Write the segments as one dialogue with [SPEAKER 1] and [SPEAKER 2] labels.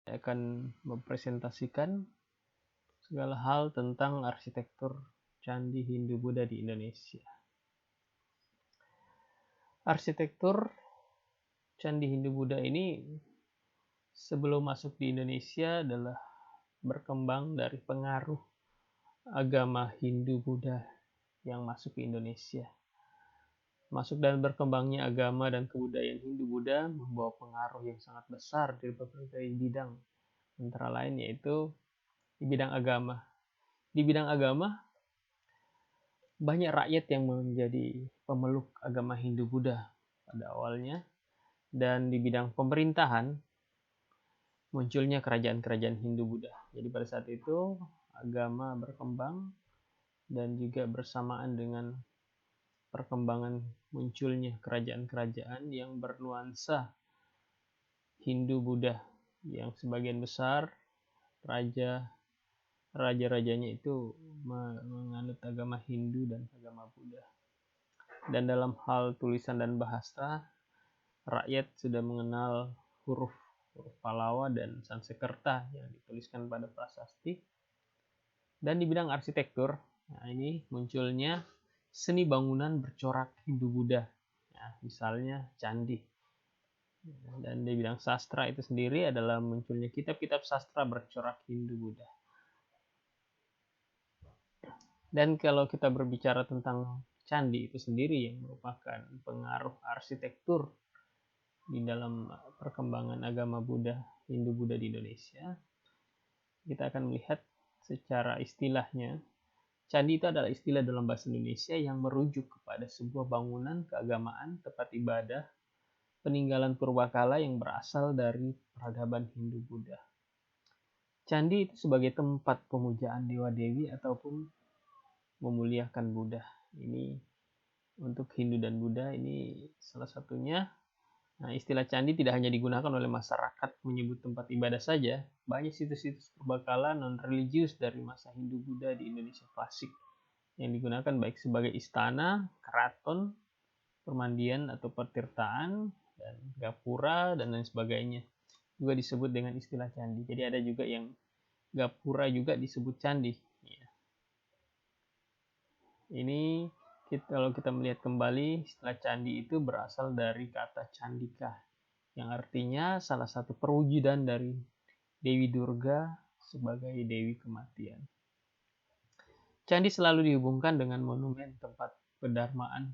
[SPEAKER 1] Saya akan mempresentasikan segala hal tentang arsitektur Candi Hindu-Buddha di Indonesia. Arsitektur Candi Hindu-Buddha ini sebelum masuk di Indonesia adalah berkembang dari pengaruh agama Hindu-Buddha yang masuk ke Indonesia. Masuk dan berkembangnya agama dan kebudayaan Hindu-Buddha membawa pengaruh yang sangat besar di berbagai bidang, antara lain yaitu di bidang agama. Di bidang agama, banyak rakyat yang menjadi pemeluk agama Hindu-Buddha pada awalnya, dan di bidang pemerintahan munculnya kerajaan-kerajaan Hindu-Buddha. Jadi pada saat itu agama berkembang dan juga bersamaan dengan perkembangan munculnya kerajaan-kerajaan yang bernuansa Hindu-Buddha, yang sebagian besar raja-rajanya itu menganut agama Hindu dan agama Buddha. Dan dalam hal tulisan dan bahasa, rakyat sudah mengenal huruf Pallawa dan Sanskerta yang dituliskan pada prasasti. Dan di bidang arsitektur, nah ini munculnya seni bangunan bercorak Hindu-Buddha, nah, misalnya candi. Dan di bidang sastra itu sendiri adalah munculnya kitab-kitab sastra bercorak Hindu-Buddha. Dan kalau kita berbicara tentang candi itu sendiri yang merupakan pengaruh arsitektur di dalam perkembangan agama Buddha, Hindu-Buddha di Indonesia, kita akan melihat secara istilahnya. Candi itu adalah istilah dalam bahasa Indonesia yang merujuk kepada sebuah bangunan keagamaan, tempat ibadah, peninggalan purbakala yang berasal dari peradaban Hindu-Buddha. Candi itu sebagai tempat pemujaan dewa-dewi ataupun memuliakan Buddha. Ini untuk Hindu dan Buddha ini salah satunya. Nah, istilah candi tidak hanya digunakan oleh masyarakat menyebut tempat ibadah saja. Banyak situs-situs purbakala non-religius dari masa Hindu-Buddha di Indonesia klasik yang digunakan baik sebagai istana, keraton, permandian atau pertirtaan, dan gapura, dan lain sebagainya. Juga disebut dengan istilah candi. Jadi ada juga yang gapura juga disebut candi. Ini kalau kita melihat kembali, istilah candi itu berasal dari kata candika, yang artinya salah satu perwujudan dari Dewi Durga sebagai Dewi Kematian. Candi selalu dihubungkan dengan monumen tempat pedharmaan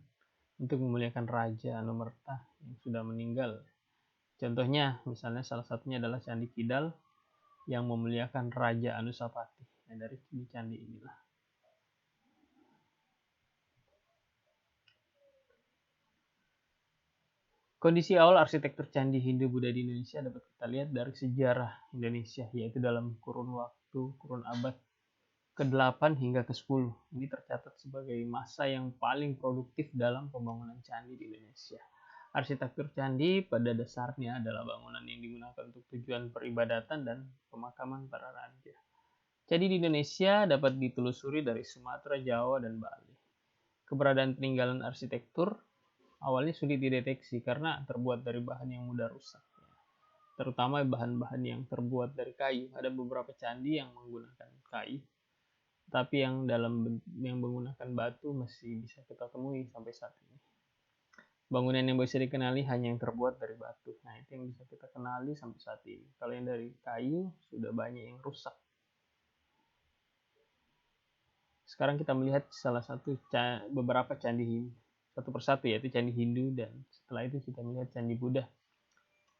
[SPEAKER 1] untuk memuliakan Raja Anumerta yang sudah meninggal. Contohnya, misalnya salah satunya adalah Candi Kidal yang memuliakan Raja Anusapati. Nah, dari candi inilah. Kondisi awal arsitektur candi Hindu-Buddha di Indonesia dapat kita lihat dari sejarah Indonesia, yaitu dalam kurun abad ke-8 hingga ke-10. Ini tercatat sebagai masa yang paling produktif dalam pembangunan candi di Indonesia. Arsitektur candi pada dasarnya adalah bangunan yang digunakan untuk tujuan peribadatan dan pemakaman para raja. Candi di Indonesia dapat ditelusuri dari Sumatera, Jawa, dan Bali. Keberadaan peninggalan arsitektur awalnya sulit dideteksi karena terbuat dari bahan yang mudah rusak, terutama bahan-bahan yang terbuat dari kayu. Ada beberapa candi yang menggunakan kayu, tapi yang menggunakan batu masih bisa kita temui sampai saat ini. Bangunan yang bisa dikenali hanya yang terbuat dari batu. Nah, itu yang bisa kita kenali sampai saat ini. Kalau yang dari kayu sudah banyak yang rusak. Sekarang kita melihat salah satu beberapa candi Hindu satu persatu, yaitu candi Hindu, dan setelah itu kita melihat candi Buddha.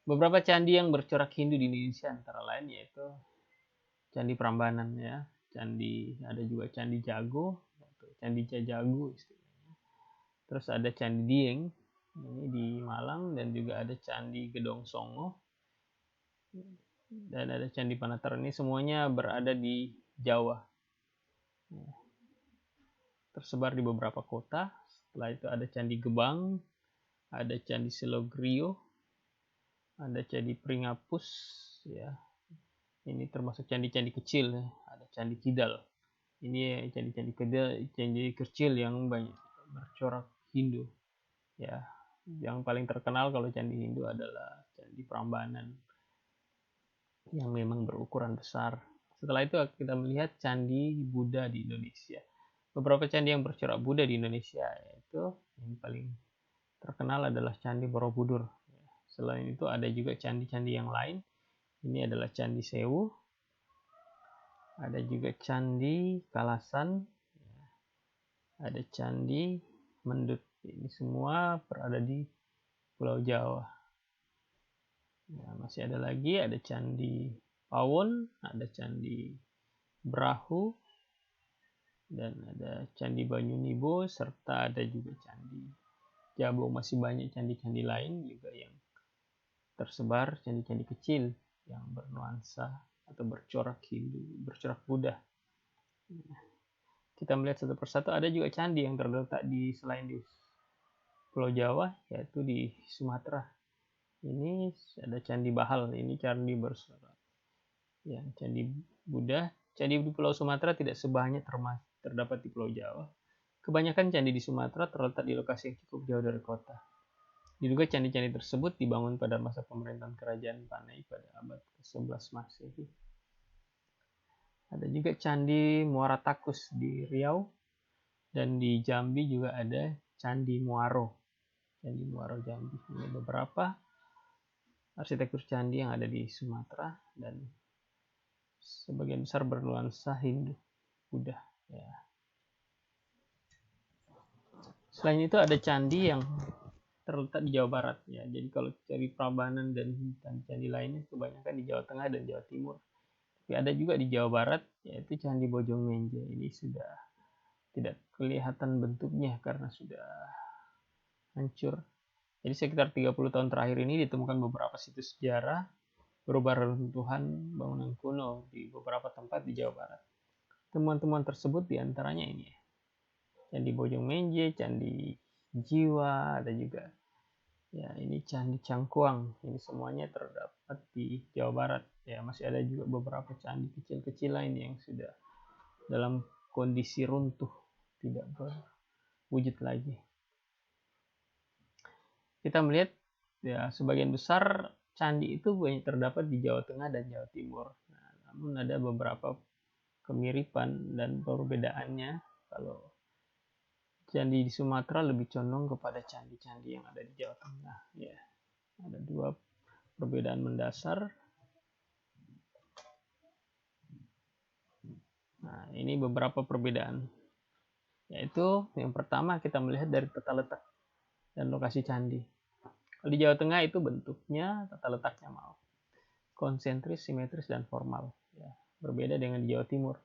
[SPEAKER 1] Beberapa candi yang bercorak Hindu di Indonesia antara lain yaitu Candi Prambanan, ya, ada juga Candi Jago, Candi Jajago istilahnya. Terus ada Candi Dieng ini di Malang, dan juga ada Candi Gedong Songo, dan ada Candi Panataran. Ini semuanya berada di Jawa, tersebar di beberapa kota. Setelah itu ada Candi Gebang, ada Candi Selogrio, ada Candi Pringapus, ya. Ini termasuk candi-candi kecil, ya. Ada Candi Kidal. Ini candi-candi kecil yang banyak bercorak Hindu, ya. Yang paling terkenal kalau candi Hindu adalah Candi Prambanan. yang memang berukuran besar. Setelah itu kita melihat candi Buddha di Indonesia. Beberapa candi yang bercorak Buddha di Indonesia, yaitu yang paling terkenal adalah Candi Borobudur. Selain itu ada juga candi-candi yang lain. Ini adalah Candi Sewu, ada juga Candi Kalasan, ada Candi Mendut. Ini semua berada di Pulau Jawa. Ya, masih ada lagi, ada Candi Pawon, ada Candi Brahu, dan ada Candi Banyunibo, serta ada juga Candi Jabo. Masih banyak candi-candi lain juga yang tersebar, candi-candi kecil yang bernuansa atau bercorak Hindu, bercorak Buddha. Kita melihat satu persatu, ada juga candi yang terletak di selain di Pulau Jawa, yaitu di Sumatera. Ini ada Candi Bahal, ini candi bersorak. Ya, Candi Buddha. Candi di Pulau Sumatera tidak sebanyak terdapat di Pulau Jawa. Kebanyakan candi di Sumatera terletak di lokasi yang cukup jauh dari kota. Diduga candi-candi tersebut dibangun pada masa pemerintahan Kerajaan Panai pada abad ke-11 Masehi. Ada juga Candi Muara Takus di Riau, dan di Jambi juga ada Candi Muaro. Candi Muaro Jambi. Ini beberapa arsitektur candi yang ada di Sumatera, dan sebagian besar bernuansa Hindu, Buddha. Ya. Selain itu ada candi yang terletak di Jawa Barat. Ya, jadi kalau cari Prambanan dan candi lainnya kebanyakan di Jawa Tengah dan Jawa Timur. Tapi ada juga di Jawa Barat, yaitu Candi Bojongmenje. Ini sudah tidak kelihatan bentuknya karena sudah hancur. Jadi sekitar 30 tahun terakhir ini ditemukan beberapa situs sejarah berupa reruntuhan bangunan kuno di beberapa tempat di Jawa Barat. Temuan-temuan tersebut diantaranya ini, Candi Bojongmenje, Candi Jiwa, ada juga ya ini Candi Cangkuang. Ini semuanya terdapat di Jawa Barat. Ya, masih ada juga beberapa candi kecil-kecil lain yang sudah dalam kondisi runtuh, tidak berwujud lagi. Kita melihat ya sebagian besar candi itu banyak terdapat di Jawa Tengah dan Jawa Timur. Nah, namun ada beberapa kemiripan dan perbedaannya. Kalau candi di Sumatera lebih condong kepada candi-candi yang ada di Jawa Tengah. Ya, ada dua perbedaan mendasar. Nah, ini beberapa perbedaan. Yaitu yang pertama kita melihat dari tata letak dan lokasi candi. Kalau di Jawa Tengah itu bentuknya, tata letaknya konsentris, simetris, dan formal. Ya, berbeda dengan di Jawa Timur,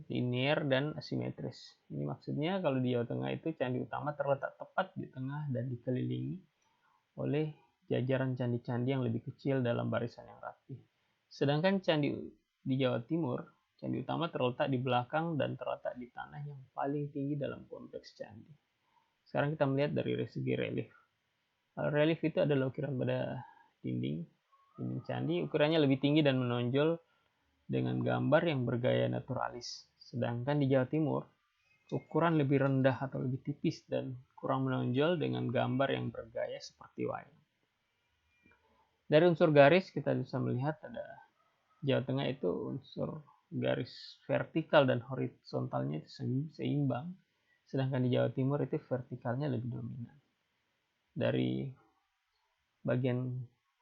[SPEAKER 1] linear dan asimetris. Ini maksudnya kalau di Jawa Tengah itu candi utama terletak tepat di tengah dan dikelilingi oleh jajaran candi-candi yang lebih kecil dalam barisan yang rapi. Sedangkan candi di Jawa Timur, candi utama terletak di belakang dan terletak di tanah yang paling tinggi dalam kompleks candi. Sekarang kita melihat dari segi relief. Relief itu adalah ukiran pada dinding candi, ukurannya lebih tinggi dan menonjol dengan gambar yang bergaya naturalis. Sedangkan di Jawa Timur, ukuran lebih rendah atau lebih tipis dan kurang menonjol dengan gambar yang bergaya seperti wayang. Dari unsur garis kita bisa melihat ada Jawa Tengah itu unsur garis vertikal dan horizontalnya itu seimbang, sedangkan di Jawa Timur itu vertikalnya lebih dominan. Dari bagian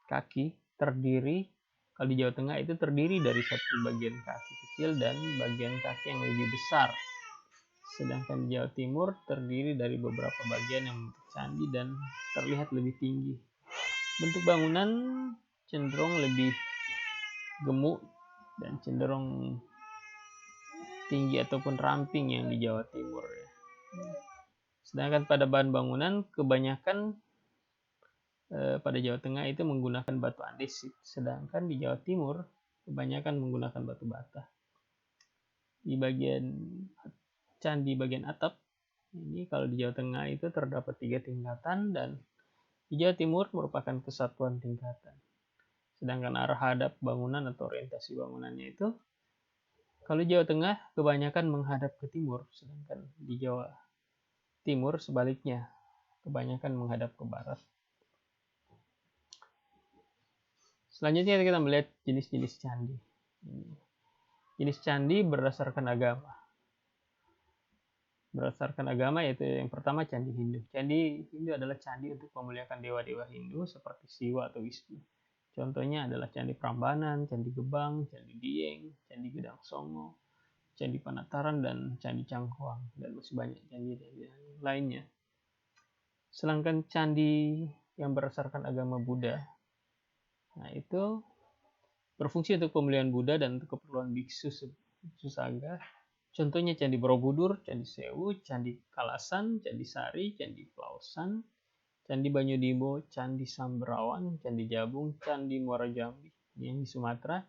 [SPEAKER 1] kaki terdiri, kalau di Jawa Tengah itu terdiri dari satu bagian kaki kecil dan bagian kaki yang lebih besar. Sedangkan di Jawa Timur terdiri dari beberapa bagian yang membentuk candi dan terlihat lebih tinggi. Bentuk bangunan cenderung lebih gemuk dan cenderung tinggi ataupun ramping yang di Jawa Timur. Sedangkan pada bahan bangunan kebanyakan pada Jawa Tengah itu menggunakan batu andesit, sedangkan di Jawa Timur kebanyakan menggunakan batu bata. Di bagian candi bagian atap ini kalau di Jawa Tengah itu terdapat 3 tingkatan dan di Jawa Timur merupakan kesatuan tingkatan. Sedangkan arah hadap bangunan atau orientasi bangunannya itu kalau di Jawa Tengah kebanyakan menghadap ke timur, sedangkan di Jawa Timur sebaliknya kebanyakan menghadap ke barat. Selanjutnya kita melihat jenis-jenis candi. Jenis candi berdasarkan agama. Berdasarkan agama yaitu yang pertama candi Hindu. Candi Hindu adalah candi untuk memuliakan dewa-dewa Hindu seperti Siwa atau Wisnu. Contohnya adalah Candi Prambanan, Candi Gebang, Candi Dieng, Candi Gedang Songo, Candi Panataran, dan Candi Cangkuang, dan masih banyak candi lainnya. Sedangkan candi yang berdasarkan agama Buddha, nah itu berfungsi untuk pemulihan Buddha dan untuk keperluan biksu sangga. Contohnya Candi Borobudur, Candi Sewu, Candi Kalasan, Candi Sari, Candi Plausan, Candi Banyudimo, Candi Samberawan, Candi Jabung, Candi Muara Jambi yang di Sumatera,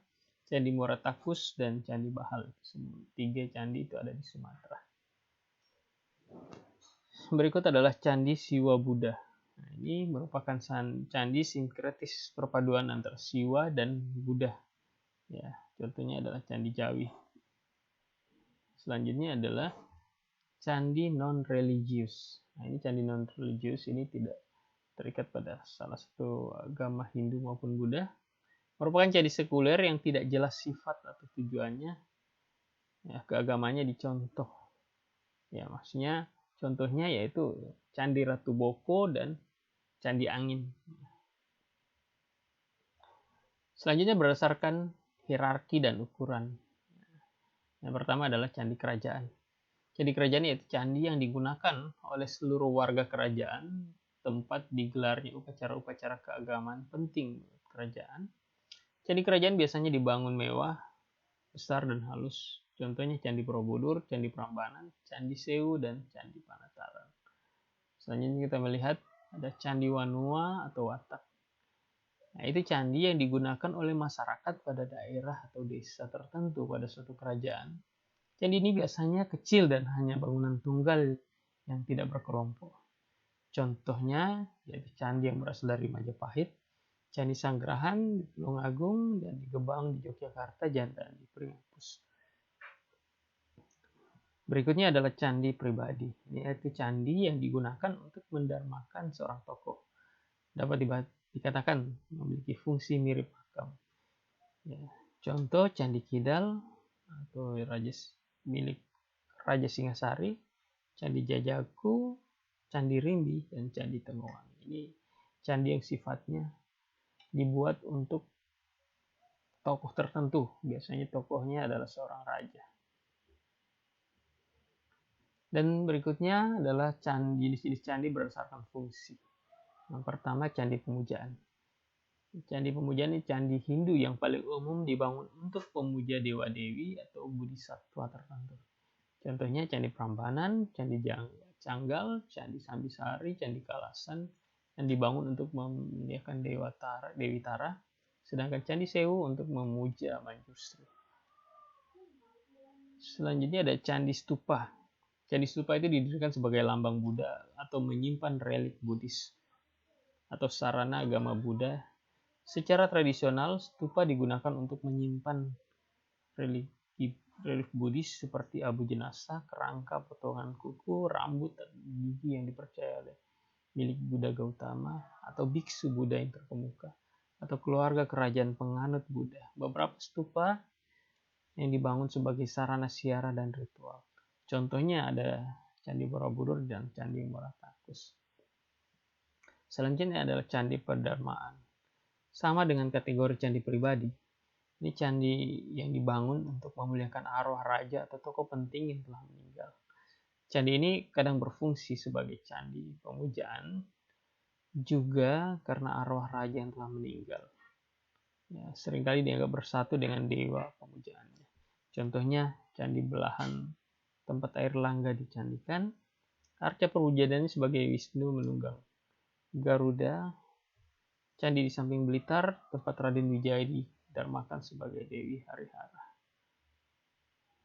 [SPEAKER 1] Candi Muara Takus, dan Candi Bahal. 3 candi itu ada di Sumatera. Berikut adalah Candi Siwa Buddha. Nah, ini merupakan candi sinkretis perpaduan antara Siwa dan Buddha. Ya, contohnya adalah Candi Jawi. Selanjutnya adalah candi non-religius. Nah, ini candi non-religius ini tidak terikat pada salah satu agama Hindu maupun Buddha, merupakan candi sekuler yang tidak jelas sifat atau tujuannya, ya, keagamanya dicontoh. Ya, maksudnya contohnya yaitu Candi Ratu Boko dan Candi Angin. Selanjutnya berdasarkan hierarki dan ukuran. Yang pertama adalah candi kerajaan. Candi kerajaan yaitu candi yang digunakan oleh seluruh warga kerajaan, tempat digelarnya upacara-upacara keagamaan penting kerajaan. Candi kerajaan biasanya dibangun mewah, besar, dan halus. Contohnya Candi Borobudur, Candi Prambanan, Candi Sewu, dan Candi Panataran. Selanjutnya kita melihat ada Candi Wanua atau Watak. Nah, itu candi yang digunakan oleh masyarakat pada daerah atau desa tertentu pada suatu kerajaan. Candi ini biasanya kecil dan hanya bangunan tunggal yang tidak berkelompok. Contohnya yaitu candi yang berasal dari Majapahit, Candi Sanggerahan di Tulungagung, dan di Gebang di Yogyakarta, dan di Pringapus. Berikutnya adalah candi pribadi. Ini yaitu candi yang digunakan untuk mendarmakan seorang tokoh. Dapat dikatakan memiliki fungsi mirip makam. Ya, contoh Candi Kidal atau milik Raja Singasari, Candi Jajaku, Candi Rimbi, dan Candi Tenggowangi. Ini candi yang sifatnya dibuat untuk tokoh tertentu. Biasanya tokohnya adalah seorang raja. Dan berikutnya adalah jenis-jenis candi berdasarkan fungsi. Yang pertama Candi Pemujaan. Candi Pemujaan ini candi Hindu yang paling umum dibangun untuk pemuja dewa-dewi atau bodhisattva tertentu. Contohnya Candi Prambanan, Candi Canggal, Candi Sambisari, Candi Kalasan yang dibangun untuk memuliakan Dewi Tara, sedangkan Candi Sewu untuk memuja Manjusri. Selanjutnya ada Candi Stupa. Candi Stupa itu didirikan sebagai lambang Buddha atau menyimpan relik Buddhis atau sarana agama Buddha. Secara tradisional, stupa digunakan untuk menyimpan relik Buddhis seperti abu jenazah, kerangka, potongan kuku, rambut, dan gigi yang dipercaya oleh milik Buddha Gautama atau biksu Buddha yang terkemuka atau keluarga kerajaan penganut Buddha. Beberapa stupa yang dibangun sebagai sarana ziarah dan ritual. Contohnya ada Candi Borobudur dan Candi Muara Takus. Selanjutnya adalah Candi Perdarmaan. Sama dengan kategori candi pribadi, ini candi yang dibangun untuk memuliakan arwah raja atau tokoh penting yang telah meninggal. Candi ini kadang berfungsi sebagai candi pemujaan, juga karena arwah raja yang telah meninggal. Ya, seringkali dianggap bersatu dengan dewa pemujaannya. Contohnya Candi Belahan, tempat air langga dicandikan. Arca perwujudannya sebagai Wisnu menunggang Garuda. Candi di samping Blitar, tempat Raden Wijaya didarmakan sebagai Dewi Harihara.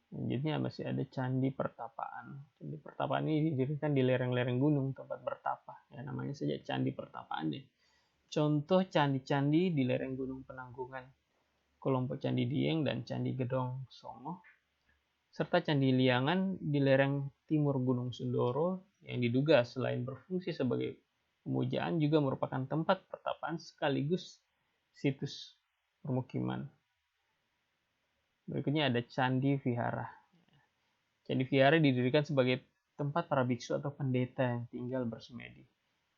[SPEAKER 1] Selanjutnya masih ada Candi Pertapaan. Candi Pertapaan ini didirikan di lereng-lereng gunung tempat bertapa. Ya, namanya saja Candi Pertapaan deh. Contoh candi-candi di lereng Gunung Penanggungan, kelompok Candi Dieng dan Candi Gedong Songo, serta Candi Liangan di lereng timur Gunung Sindoro yang diduga selain berfungsi sebagai pemujaan juga merupakan tempat pertapaan sekaligus situs permukiman. Berikutnya ada Candi Vihara. Candi Vihara didirikan sebagai tempat para biksu atau pendeta yang tinggal bersemedi.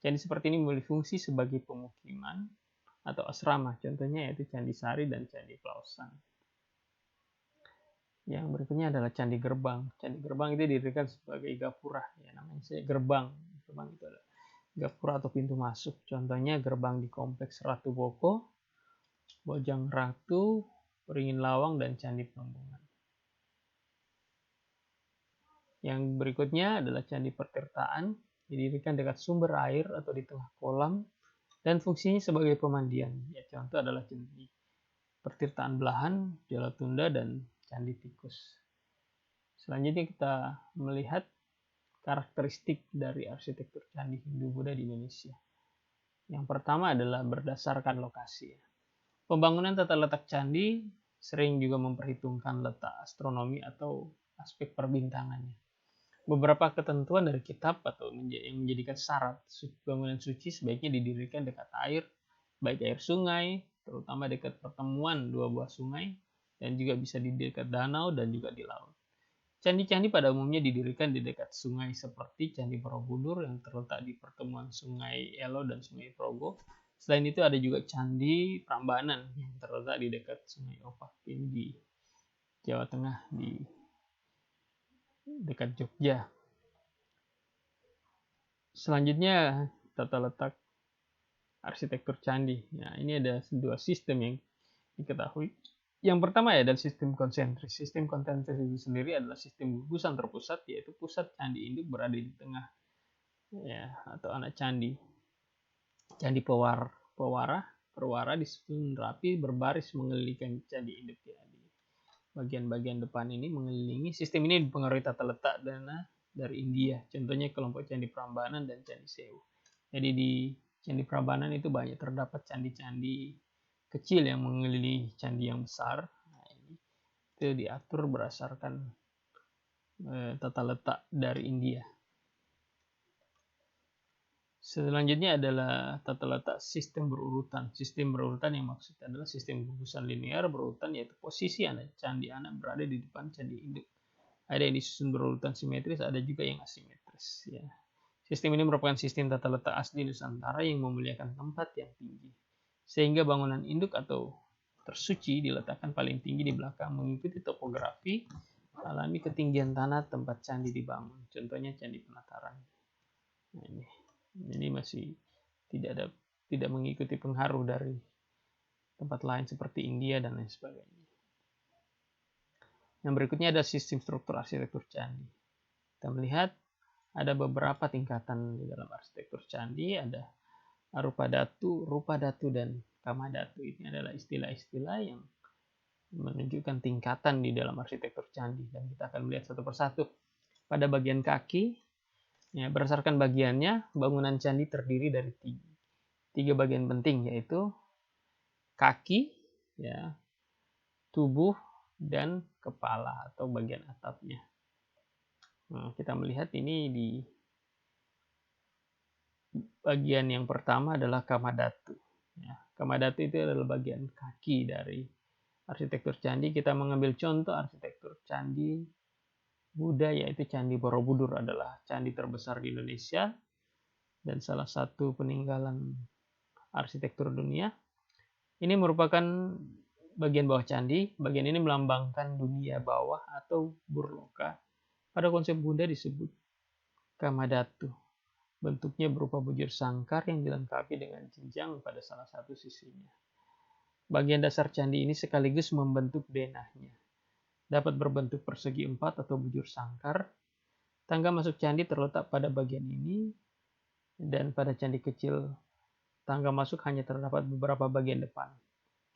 [SPEAKER 1] Candi seperti ini memiliki fungsi sebagai pemukiman atau asrama. Contohnya yaitu Candi Sari dan Candi Plausan. Yang berikutnya adalah Candi Gerbang. Candi Gerbang itu didirikan sebagai gapura. Ya, namanya gerbang. Gerbang itu adalah gapura atau pintu masuk. Contohnya gerbang di kompleks Ratu Boko, Bojang Ratu, Beringin Lawang, dan Candi Prambanan. Yang berikutnya adalah Candi Pertirtaan, didirikan dekat sumber air atau di tengah kolam, dan fungsinya sebagai pemandian. Ya, contoh adalah Candi Pertirtaan Belahan, Jalatunda, dan Candi Tikus. Selanjutnya kita melihat karakteristik dari arsitektur candi Hindu-Buddha di Indonesia. Yang pertama adalah berdasarkan lokasi. Pembangunan tata letak candi sering juga memperhitungkan letak astronomi atau aspek perbintangannya. Beberapa ketentuan dari kitab atau yang menjadikan syarat bangunan suci sebaiknya didirikan dekat air, baik air sungai, terutama dekat pertemuan dua buah sungai, dan juga bisa di dekat danau dan juga di laut. Candi-candi pada umumnya didirikan di dekat sungai seperti Candi Borobudur yang terletak di pertemuan Sungai Elo dan Sungai Progo. Selain itu ada juga Candi Prambanan yang terletak di dekat Sungai Opak ini di Jawa Tengah di dekat Jogja. Selanjutnya tata letak arsitektur candi. Nah, ini ada dua sistem yang diketahui. Yang pertama adalah sistem konsentris. Sistem konsentris itu sendiri adalah sistem gugusan terpusat, yaitu pusat candi induk berada di tengah, ya, atau anak candi. Candi perwara disusun rapi berbaris mengelilingi candi induk. Ya, di bagian-bagian depan ini mengelilingi. Sistem ini dipengaruhi tata letak dari India. Contohnya kelompok Candi Prambanan dan Candi Sewu. Jadi di Candi Prambanan itu banyak terdapat candi-candi kecil yang mengelilingi candi yang besar. Nah, ini itu diatur berdasarkan tata letak dari India. Selanjutnya adalah tata letak sistem berurutan. Sistem berurutan yang maksudnya adalah sistem gugusan linear berurutan, yaitu posisi candi anak berada di depan candi induk. Ada yang disusun berurutan simetris, ada juga yang asimetris. Ya. Sistem ini merupakan sistem tata letak asli Nusantara yang memuliakan tempat yang tinggi. Sehingga bangunan induk atau tersuci diletakkan paling tinggi di belakang mengikuti topografi alami ketinggian tanah tempat candi dibangun. Contohnya Candi Penataran. Nah, ini masih tidak mengikuti pengaruh dari tempat lain seperti India dan lain sebagainya. Yang berikutnya ada sistem struktur arsitektur candi. Kita melihat ada beberapa tingkatan di dalam arsitektur candi, ada rupa datu, dan kamadatu. Ini adalah istilah-istilah yang menunjukkan tingkatan di dalam arsitektur candi, dan kita akan melihat satu persatu. Pada bagian kaki, ya, berdasarkan bagiannya, bangunan candi terdiri dari tiga bagian penting, yaitu kaki, ya, tubuh, dan kepala atau bagian atapnya. Nah, kita melihat ini di bagian yang pertama adalah kamadatu. Ya, kamadatu itu adalah bagian kaki dari arsitektur candi. Kita mengambil contoh arsitektur candi Buddha, yaitu Candi Borobudur adalah candi terbesar di Indonesia dan salah satu peninggalan arsitektur dunia. Ini merupakan bagian bawah candi. Bagian ini melambangkan dunia bawah atau burloka. Pada konsep Buddha disebut kamadatu. Bentuknya berupa bujur sangkar yang dilengkapi dengan jenjang pada salah satu sisinya. Bagian dasar candi ini sekaligus membentuk denahnya. Dapat berbentuk persegi empat atau bujur sangkar. Tangga masuk candi terletak pada bagian ini, dan pada candi kecil tangga masuk hanya terdapat beberapa bagian depan.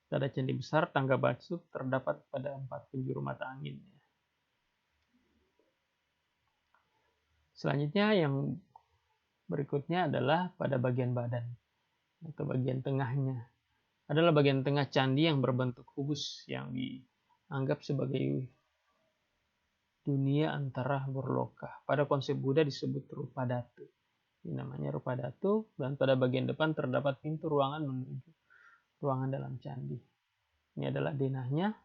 [SPEAKER 1] Pada candi besar tangga masuk terdapat pada 4 penjuru mata angin. Selanjutnya yang berikutnya adalah pada bagian badan atau bagian tengahnya. Adalah bagian tengah candi yang berbentuk kubus yang dianggap sebagai dunia antara burloka. Pada konsep Buddha disebut rupa datu. Ini namanya rupa datu, dan pada bagian depan terdapat pintu ruangan menuju ruangan dalam candi. Ini adalah denahnya.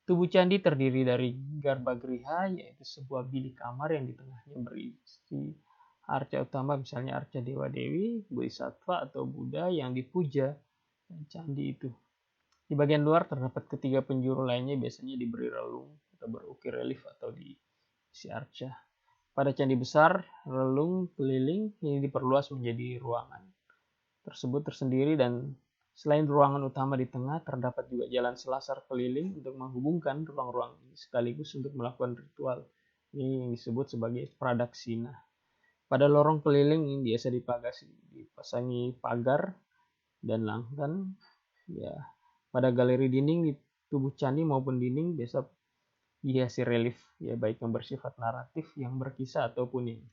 [SPEAKER 1] Tubuh candi terdiri dari garbagriha, yaitu sebuah bilik kamar yang di tengahnya berisi arca utama, misalnya arca Dewa Dewi, Bodhisattva atau Buddha yang dipuja dan candi itu. Di bagian luar terdapat ketiga penjuru lainnya, biasanya diberi relung atau berukir relief atau diisi arca. Pada candi besar, relung keliling ini diperluas menjadi ruangan tersebut tersendiri, dan selain ruangan utama di tengah, terdapat juga jalan selasar keliling untuk menghubungkan ruang-ruang ini sekaligus untuk melakukan ritual. Ini yang disebut sebagai pradaksina. Pada lorong keliling ini biasa dipasangi pagar dan langkan. Ya, pada galeri dinding di tubuh candi maupun dinding biasa dihiasi relief, ya baik yang bersifat naratif, yang berkisah ataupun yang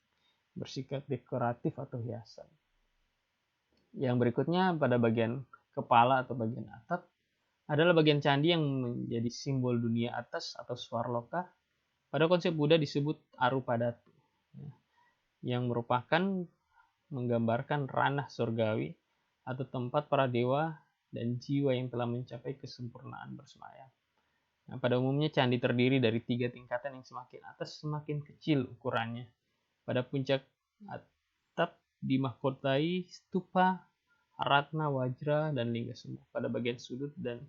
[SPEAKER 1] bersifat dekoratif atau hiasan. Yang berikutnya pada bagian kepala atau bagian atap adalah bagian candi yang menjadi simbol dunia atas atau Swarloka. Pada konsep Buddha disebut Arupadatu, yang merupakan menggambarkan ranah surgawi atau tempat para dewa dan jiwa yang telah mencapai kesempurnaan bersemayam. Nah, pada umumnya candi terdiri dari 3 tingkatan yang semakin atas semakin kecil ukurannya. Pada puncak atap dimahkotai stupa, ratna, wajra, dan lingga semua. Pada bagian sudut dan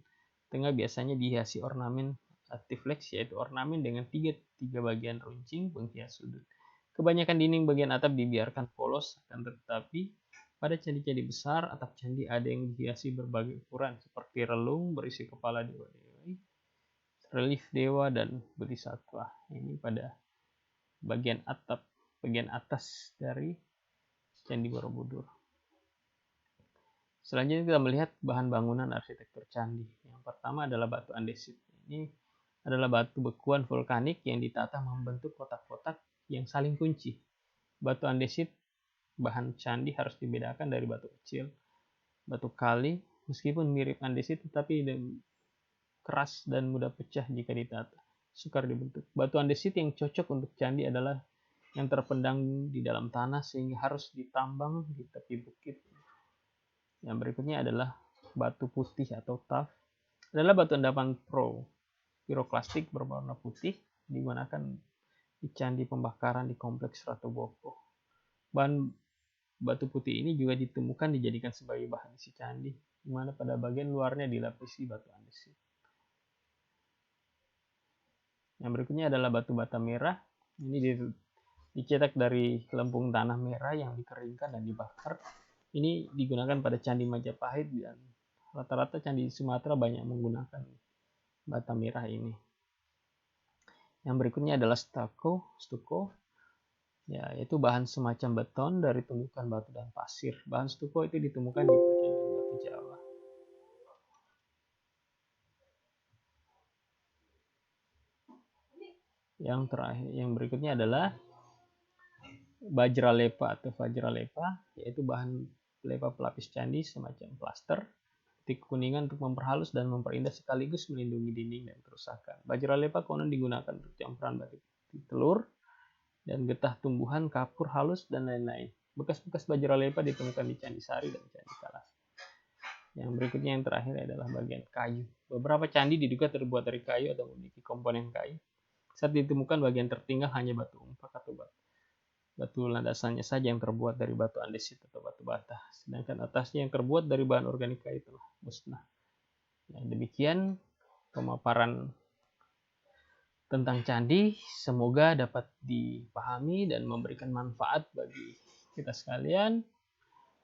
[SPEAKER 1] tengah biasanya dihiasi ornamen artiflex, yaitu ornamen dengan tiga bagian runcing penghias sudut. Kebanyakan dinding bagian atap dibiarkan polos, akan tetapi pada candi-candi besar, atap candi ada yang dihiasi berbagai ukuran, seperti relung berisi kepala dewa-dewi, relief dewa, dan bodhisattva. Ini pada bagian atap, bagian atas dari Candi Borobudur. Selanjutnya kita melihat bahan bangunan arsitektur candi. Yang pertama adalah batu andesit. Ini adalah batu bekuan vulkanik yang ditata membentuk kotak-kotak yang saling kunci. Batu andesit bahan candi harus dibedakan dari batu kecil. Batu kali, meskipun mirip andesit tetapi keras dan mudah pecah jika ditata. Sukar dibentuk. Batu andesit yang cocok untuk candi adalah yang terpendam di dalam tanah sehingga harus ditambang di tepi bukit. Yang berikutnya adalah batu putih atau tuff. Adalah batu endapan piroklastik berwarna putih digunakan di candi pembakaran di kompleks Ratu Boko. Bahan batu putih ini juga ditemukan dijadikan sebagai bahan isi candi, di mana pada bagian luarnya dilapisi batu andesit. Yang berikutnya adalah batu bata merah. Ini dicetak dari lempung tanah merah yang dikeringkan dan dibakar. Ini digunakan pada candi Majapahit, dan rata-rata candi di Sumatera banyak menggunakan bata merah ini. Yang berikutnya adalah stuko, yaitu bahan semacam beton dari tumbukan batu dan pasir. Bahan stuko itu ditemukan di perkebunan batu Jawa. Yang terakhir, yang berikutnya adalah bajralepa atau vajralepa, yaitu bahan lepa pelapis candi semacam plaster putih kuningan untuk memperhalus dan memperindah sekaligus melindungi dinding dan kerusakan. Bajralepa konon digunakan untuk campuran batu telur dan getah tumbuhan, kapur halus, dan lain-lain. Bekas-bekas bajralepa ditemukan di Candi Sari dan Candi Kalas. Yang berikutnya yang terakhir adalah bagian kayu. Beberapa candi diduga terbuat dari kayu atau memiliki komponen kayu. Saat ditemukan bagian tertinggal hanya batu umpak atau batu landasannya saja yang terbuat dari batu andesit atau batu bata, sedangkan atasnya yang terbuat dari bahan organik kayu telah musnah. Nah, demikian pemaparan tentang candi, semoga dapat dipahami dan memberikan manfaat bagi kita sekalian.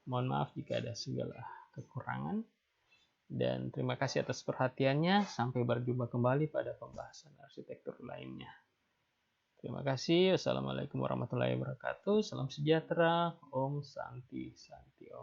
[SPEAKER 1] Mohon maaf jika ada segala kekurangan, dan terima kasih atas perhatiannya. Sampai berjumpa kembali pada pembahasan arsitektur lainnya. Terima kasih. Wassalamualaikum warahmatullahi wabarakatuh. Salam sejahtera. Om Santi Santi Om.